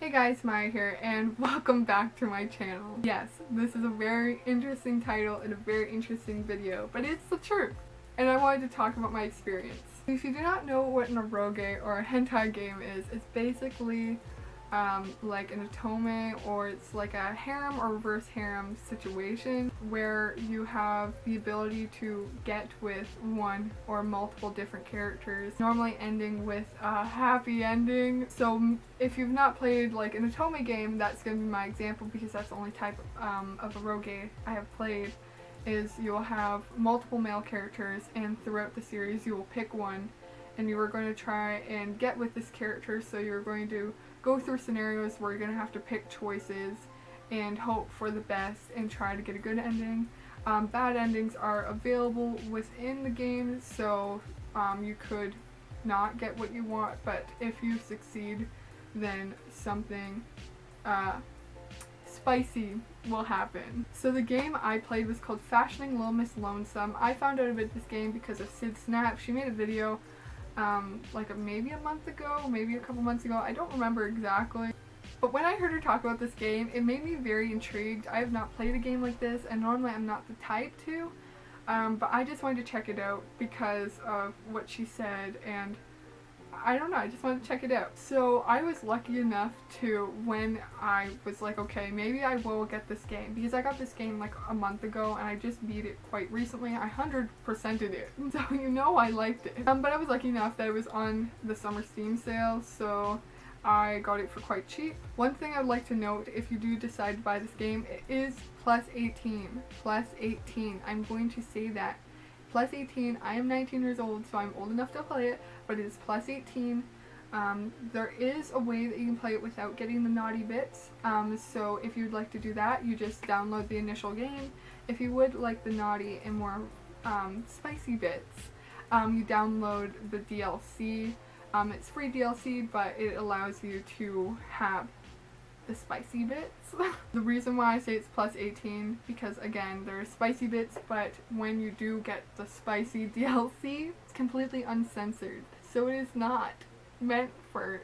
Hey guys, Maya here, and welcome back to my channel. Yes, this is a very interesting title and a very interesting video, but it's the truth, and I wanted to talk about my experience. If you do not know what an eroge or a hentai game is, it's basically like an otome, or it's like a harem or reverse harem situation where you have the ability to get with one or multiple different characters, normally ending with a happy ending. So if you've not played like an otome game, that's going to be my example because that's the only type of eroge I have played. Is you'll have multiple male characters, and throughout the series you will pick one and you are going to try and get with this character. So you're going to go through scenarios where you're going to have to pick choices and hope for the best and try to get a good ending. Bad endings are available within the game, so you could not get what you want, but if you succeed, then something spicy will happen. So the game I played was called ℍ𝔼ℕ𝕋𝔸𝕀. I found out about this game because of Sid Snap. She made a video like maybe a month ago, maybe a couple months ago, I don't remember exactly. But when I heard her talk about this game, it made me very intrigued. I have not played a game like this, and normally I'm not the type to, but I just wanted to check it out because of what she said, and I don't know, I just wanted to check it out. So I was lucky enough to, when I was like, okay, maybe I will get this game, because I got this game like a month ago and I just beat it quite recently. I 100%ed it, so you know I liked it. But I was lucky enough that it was on the summer Steam sale, so I got it for quite cheap. One thing I'd like to note, if you do decide to buy this game, it is +18. +18. I'm going to say that. +18. I am 19 years old, so I'm old enough to play it, but it is +18. There is a way that you can play it without getting the naughty bits, so if you'd like to do that, you just download the initial game. If you would like the naughty and more spicy bits, you download the DLC. It's free DLC, but it allows you to have the spicy bits. The reason why I say it's +18, because again, there's spicy bits, but when you do get the spicy DLC, it's completely uncensored, so it is not meant for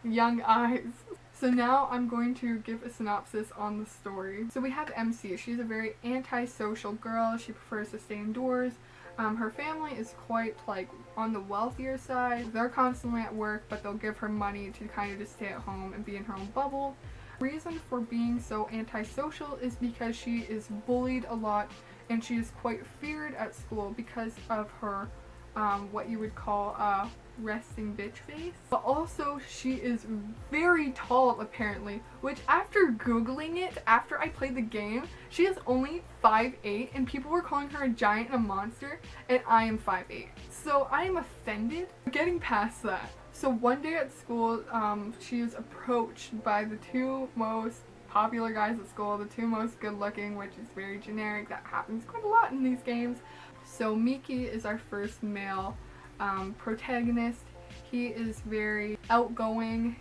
young eyes. So now I'm going to give a synopsis on the story. So we have MC. She's a very antisocial girl. She prefers to stay indoors. Her family is quite like on the wealthier side. They're constantly at work, but they'll give her money to kind of just stay at home and be in her own bubble. Reason for being so antisocial is because she is bullied a lot, and she is quite feared at school because of her what you would call a resting bitch face. But also she is very tall apparently, which after googling it, after I played the game, she is only 5'8", and people were calling her a giant and a monster, and I am 5'8". So I am offended. Getting past that, so one day at school, she is approached by the two most popular guys at school, the two most good looking, which is very generic. That happens quite a lot in these games. So Miki is our first male protagonist. He is very outgoing.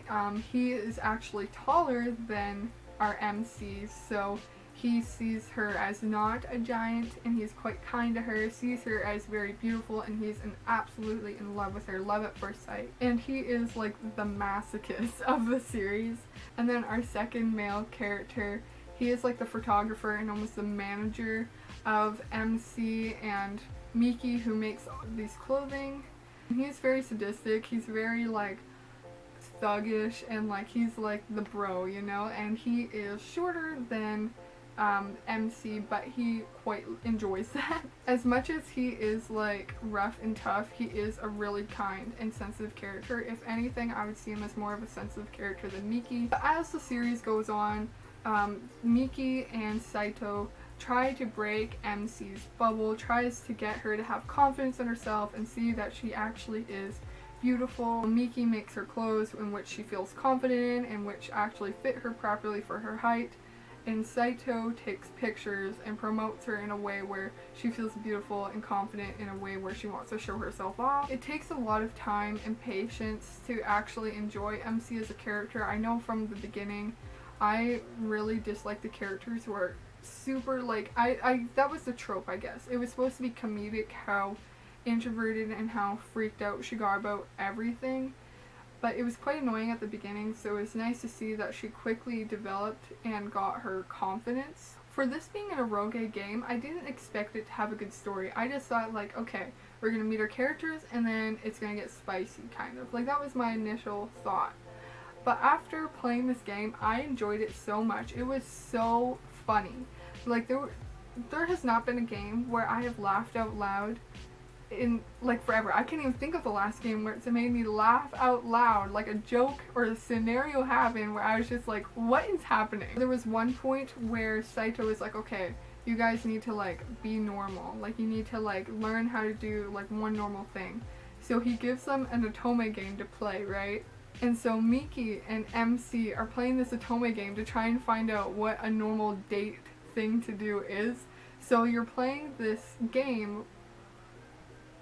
He is actually taller than our MC, so he sees her as not a giant, and he's quite kind to her, sees her as very beautiful, and he's absolutely in love with her, love at first sight. And he is like the masochist of the series. And then our second male character, he is like the photographer and almost the manager of MC and Miki, who makes these clothing. And he's very sadistic, he's very like thuggish, and like he's like the bro, you know, and he is shorter than MC, but he quite enjoys that. As much as he is like rough and tough, he is a really kind and sensitive character. If anything, I would see him as more of a sensitive character than Miki. But as the series goes on, Miki and Saito try to break MC's bubble, tries to get her to have confidence in herself and see that she actually is beautiful. Miki makes her clothes in which she feels confident in and which actually fit her properly for her height. And Saito takes pictures and promotes her in a way where she feels beautiful and confident, in a way where she wants to show herself off. It takes a lot of time and patience to actually enjoy MC as a character. I know from the beginning I really dislike the characters who are super like, that was the trope, I guess. It was supposed to be comedic how introverted and how freaked out she got about everything. but it was quite annoying at the beginning, so it was nice to see that she quickly developed and got her confidence. For this being an eroge game, I didn't expect it to have a good story. I just thought, like, okay, we're gonna meet our characters and then it's gonna get spicy, kind of. Like, that was my initial thought. But after playing this game, I enjoyed it so much. It was so funny. Like, there has not been a game where I have laughed out loud in, like, forever. I can't even think of the last game where it's made me laugh out loud, like a joke or a scenario happened where I was just like, what is happening? There was one point where Saito was like, okay, you guys need to, like, be normal. Like, you need to, like, learn how to do, like, one normal thing. So he gives them an Otome game to play, right? And so Miki and MC are playing this Otome game to try and find out what a normal date thing to do is. So you're playing this game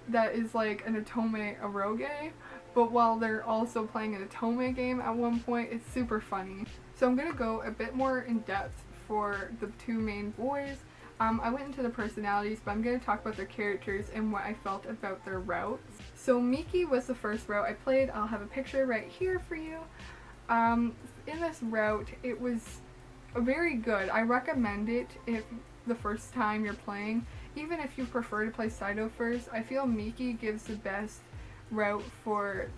that is like an Otome eroge, but while they're also playing an Otome game at one point, it's super funny. So I'm gonna go a bit more in depth for the two main boys. I went into the personalities, but I'm going to talk about their characters and what I felt about their routes. So Miki was the first route I played. I'll have a picture right here for you. In this route, it was very good. I recommend it if the first time you're playing. Even if you prefer to play Saito first, I feel Miki gives the best route for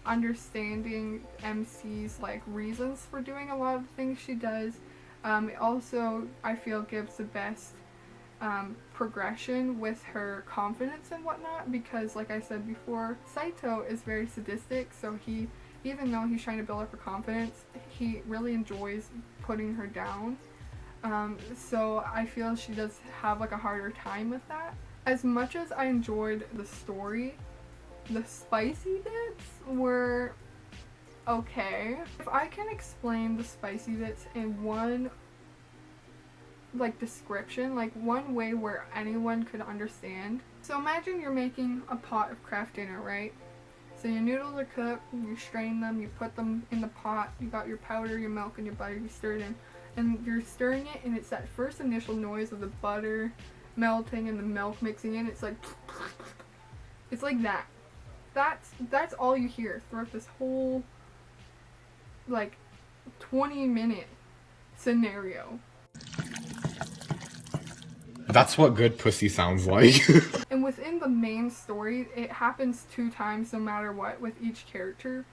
understanding MC's like reasons for doing a lot of the things she does. It also, I feel, gives the best progression with her confidence and whatnot, because like I said before, Saito is very sadistic, so he, even though he's trying to build up her confidence, he really enjoys putting her down. So I feel she does have like a harder time with that. As much as I enjoyed the story, the spicy bits were okay. If I can explain the spicy bits in one like description, like one way where anyone could understand. So imagine you're making a pot of craft dinner, right? So your noodles are cooked, you strain them, you put them in the pot, you got your powder, your milk, and your butter, you stir it in. And you're stirring it, and it's that first initial noise of the butter melting and the milk mixing in. It's like, it's like that. That's all you hear throughout this whole like 20-minute scenario. That's what good pussy sounds like. And within the main story, it happens 2 times no matter what with each character.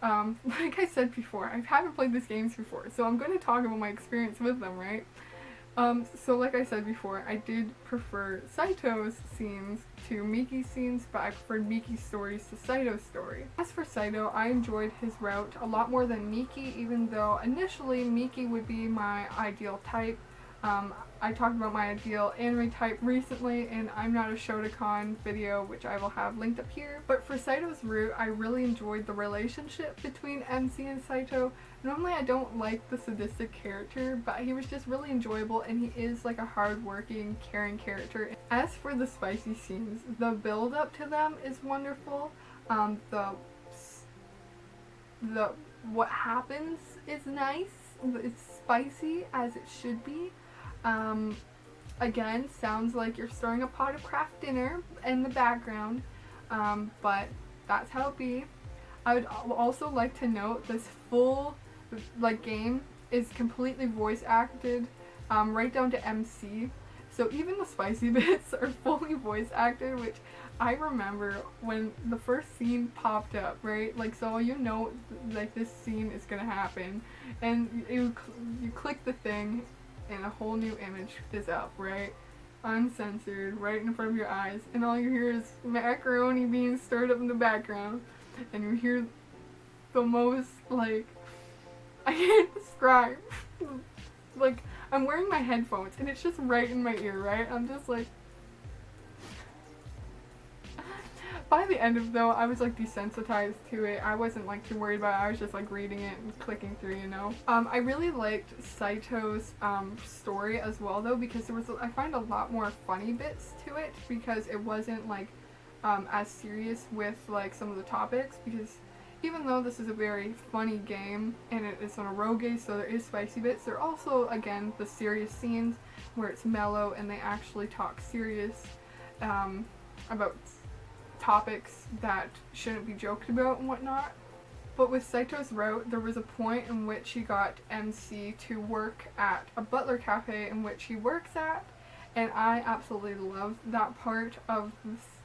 Like I said before, I haven't played these games before, so I'm going to talk about my experience with them, right? So like I said before, I did prefer Saito's scenes to Miki's scenes, but I preferred Miki's stories to Saito's story. As for Saito, I enjoyed his route a lot more than Miki, even though initially Miki would be my ideal type. I talked about my ideal anime type recently in I'm Not a Shotacon video, which I will have linked up here. But for Saito's route, I really enjoyed the relationship between MC and Saito. Normally I don't like the sadistic character, but he was just really enjoyable, and he is like a hard-working, caring character. As for the spicy scenes, the build-up to them is wonderful. The what happens is nice. It's spicy as it should be. Again, sounds like you're stirring a pot of craft dinner in the background, but that's how it be. I would also like to note this full like game is completely voice acted, right down to MC. So even the spicy bits are fully voice acted, which I remember when the first scene popped up, right? Like, so you know, like, this scene is gonna happen, and you click the thing, and a whole new image is up, right? Uncensored, right in front of your eyes, and all you hear is macaroni being stirred up in the background, and you hear the most, like, I can't describe. Like, I'm wearing my headphones, and it's just right in my ear, right? I'm just like... By the end of it, though, I was like desensitized to it. I wasn't like too worried about it. I was just like reading it and clicking through, you know. I really liked Saito's story as well, though, because I find a lot more funny bits to it, because it wasn't like as serious with like some of the topics, because even though this is a very funny game and it is an eroge, so there is spicy bits, there are also, again, the serious scenes where it's mellow and they actually talk serious about topics that shouldn't be joked about and whatnot. But with Saito's route, there was a point in which he got MC to work at a butler cafe in which he works at, and I absolutely loved that part of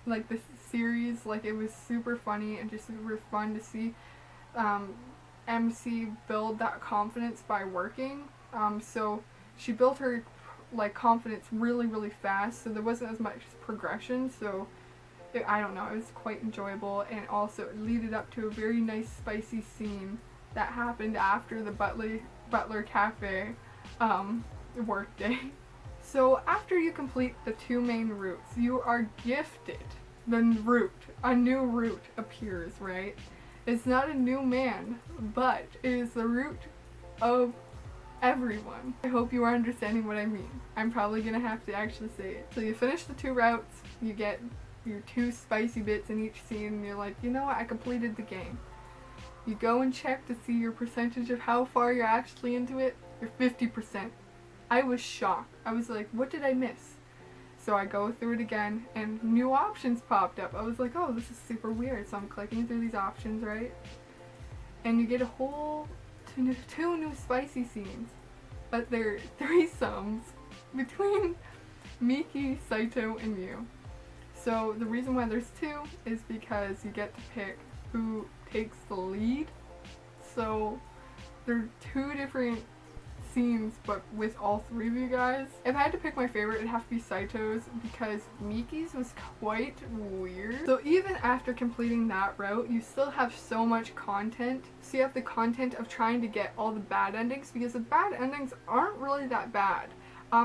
this series. Like, it was super funny and just super fun to see MC build that confidence by working. So she built her confidence really, really fast, so there wasn't as much progression, so I don't know, it was quite enjoyable, and also it leaded up to a very nice spicy scene that happened after the butler cafe workday. So after you complete the 2 main routes, you are gifted the route. A new route appears, right? It's not a new man, but it is the route of everyone. I hope you are understanding what I mean. I'm probably gonna have to actually say it. So you finish the 2 routes, you get your 2 spicy bits in each scene, and you're like, you know what, I completed the game. You go and check to see your percentage of how far you're actually into it. You're 50%. I was shocked. I was like, what did I miss? So I go through it again, and new options popped up. I was like, oh, this is super weird. So I'm clicking through these options, right? And you get a whole 2 new spicy scenes. But they're threesomes between Miki, Saito, and you. So the reason why there's 2 is because you get to pick who takes the lead. So there are 2 different scenes, but with all 3 of you guys. If I had to pick my favorite, it'd have to be Saito's, because Miki's was quite weird. So even after completing that route, you still have so much content. So you have the content of trying to get all the bad endings, because the bad endings aren't really that bad.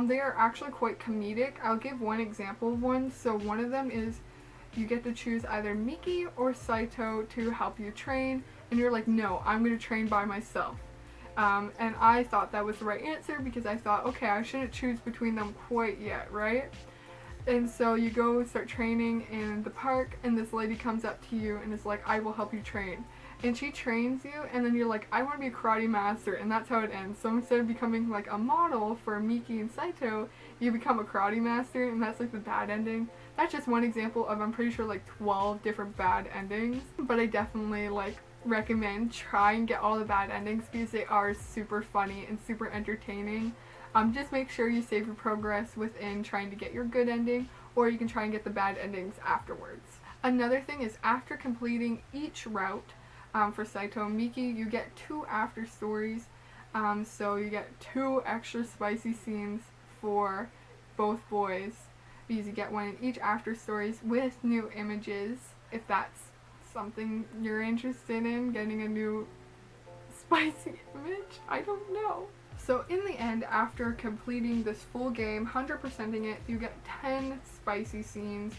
They are actually quite comedic. I'll give one example of one. So one of them is you get to choose either Miki or Saito to help you train, and you're like, no, I'm going to train by myself. And I thought that was the right answer, because I thought, okay, I shouldn't choose between them quite yet, right? And so you go start training in the park, and this lady comes up to you and is like, I will help you train. And she trains you, and then you're like, I want to be a karate master, and that's how it ends. So instead of becoming like a model for Miki and Saito, you become a karate master, and that's like the bad ending. That's just one example of, I'm pretty sure, like 12 different bad endings. But I definitely recommend try and get all the bad endings, because they are super funny and super entertaining. Just make sure you save your progress within trying to get your good ending, or you can try and get the bad endings afterwards. Another thing is, after completing each route, for Saito and Miki, you get 2 after stories. So you get 2 extra spicy scenes for both boys, because you get one in each after stories with new images. If that's something you're interested in, getting a new spicy image, I don't know. So in the end, after completing this full game, 100%ing it, you get 10 spicy scenes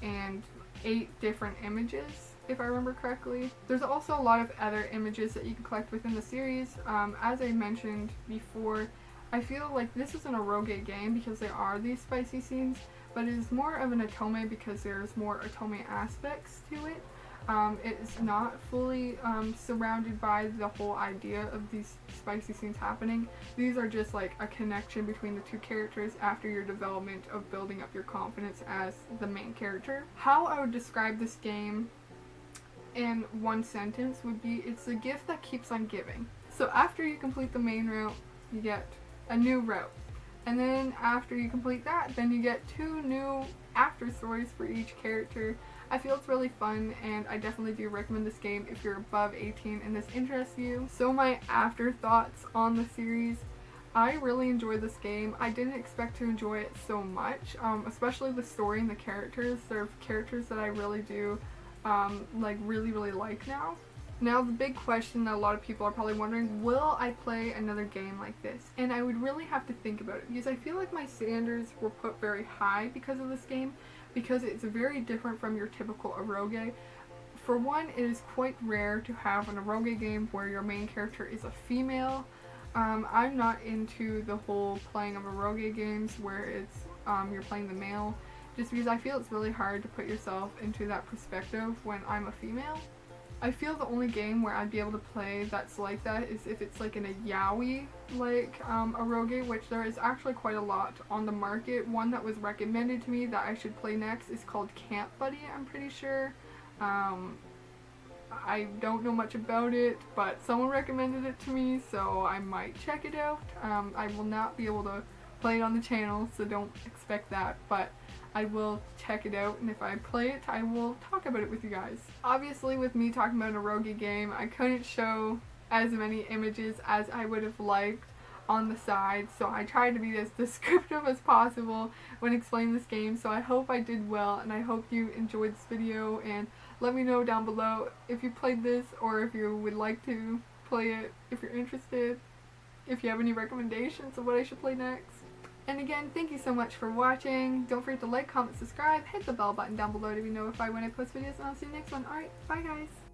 and 8 different images, if I remember correctly. There's also a lot of other images that you can collect within the series. As I mentioned before, I feel like this is an Eroge game because there are these spicy scenes, but it is more of an Otome because there's more Otome aspects to it. It is not fully surrounded by the whole idea of these spicy scenes happening. These are just like a connection between the 2 characters after your development of building up your confidence as the main character. How I would describe this game in one sentence would be, it's a gift that keeps on giving. So after you complete the main route, you get a new route. And then after you complete that, then you get 2 new after stories for each character. I feel it's really fun, and I definitely do recommend this game if you're above 18 and this interests you. So my afterthoughts on the series, I really enjoyed this game. I didn't expect to enjoy it so much, especially the story and the characters. They're characters that I really do really like now. Now the big question that a lot of people are probably wondering, will I play another game like this? And I would really have to think about it, because I feel like my standards were put very high because of this game, because it's very different from your typical Eroge. For one, it is quite rare to have an Eroge game where your main character is a female. I'm not into the whole playing of Eroge games where it's you're playing the male, just because I feel it's really hard to put yourself into that perspective when I'm a female. I feel the only game where I'd be able to play that's like that is if it's like in a yaoi Eroge, which there is actually quite a lot on the market. One that was recommended to me that I should play next is called Camp Buddy, I'm pretty sure. I don't know much about it, but someone recommended it to me, so I might check it out. I will not be able to play it on the channel, so don't expect that, but I will check it out, and if I play it, I will talk about it with you guys. Obviously, with me talking about an eroge game, I couldn't show as many images as I would have liked on the side, so I tried to be as descriptive as possible when explaining this game, so I hope I did well, and I hope you enjoyed this video, and let me know down below if you played this, or if you would like to play it, if you're interested, if you have any recommendations of what I should play next. And again, thank you so much for watching. Don't forget to like, comment, subscribe, hit the bell button down below to be notified when I post videos, and I'll see you next one. Alright, bye guys!